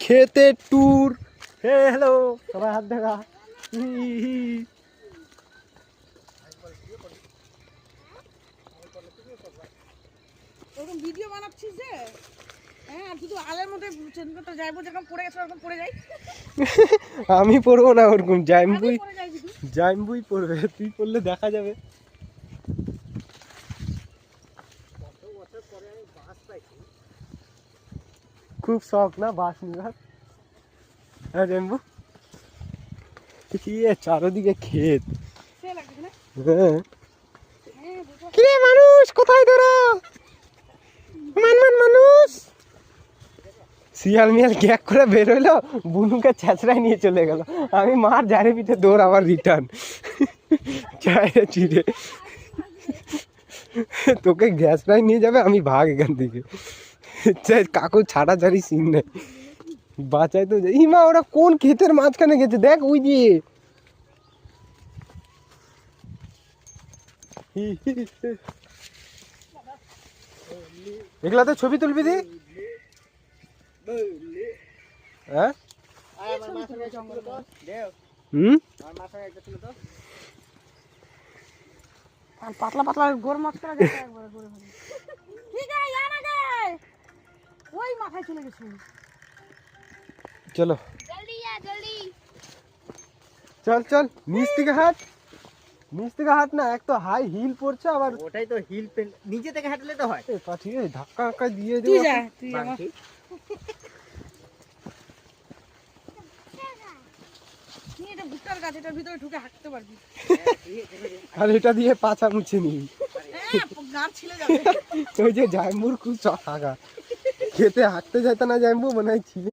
খেতে ট্যুর। হে হ্যালো সবাই হাত দেখা। ওরকম ভিডিও বানাচ্ছিস যে হ্যাঁ শুধু আলের মধ্যে চেনটা যাইবো যখন পড়ে গেছে ওরকম পড়ে যাই। আমি পড়বো না ওরকম, জাইম্বুই পড়ে যাই শুধু। জাইম্বুই পড়বে, তুই পড়লে দেখা যাবে। খুব শখ না বাস নিবার? হ্যাঁ জাইম্বু, চারোদিকে ক্ষেত। সে লাগছে না? হ্যাঁ হ্যাঁ বুঝো। কিরে মানুষ কোথায় তোরা? মানুষ শিয়াল মিয়াল গ্যাক করে বের হইলো, বুনুকে ছেঁচড়ায় নিয়ে চলে গেল। আমি মার জারে পিঠে দৌড়, আবার রিটার্ন চায়ে চিড়ে। তোকে গ্যাস প্রায় নিয়ে যাবে, আমি ভাগ এখান থেকে। কাকু ছাড়াছাড়ি সিন নেই, বাঁচাই তো। ইমা ওরা কোন ক্ষেতের মাঝখানে গেছে দেখ, ওই দিয়ে। এগুলাতে ছবি তুলবি দি? হ্যাঁ আর পাতলা পাতলা গোর মাছ করা যায় একবার করে ফেলে। ঠিক আছে ইয়ার আগে ওই মাথায় চলে গেছে। চলো জলদি আ জলদি। চল চল, নিচ থেকে হাঁট, নিচ থেকে হাঁট না, এক তো হাই হিল পড়ছে, আবার ওটাই তো হিল নিচে থেকে হাঁটলে তো হয়। পাঠিয়ে ধাক্কা ধাক্কা দিয়ে তুই দেবো। যা তুই আমার তুই এটা ভুট্টার গাছ, এটার ভিতরে ঢুকে হাঁটতে পারবি। আর এটা দিয়ে পাছা মুছে নি। হ্যাঁ গাছ ছিলে যাবে। ওই যে জাম্বুর খুব শখ থাকা, খেতে হাঁটতে যেত না জাম্বু, মনে হয় ছিল।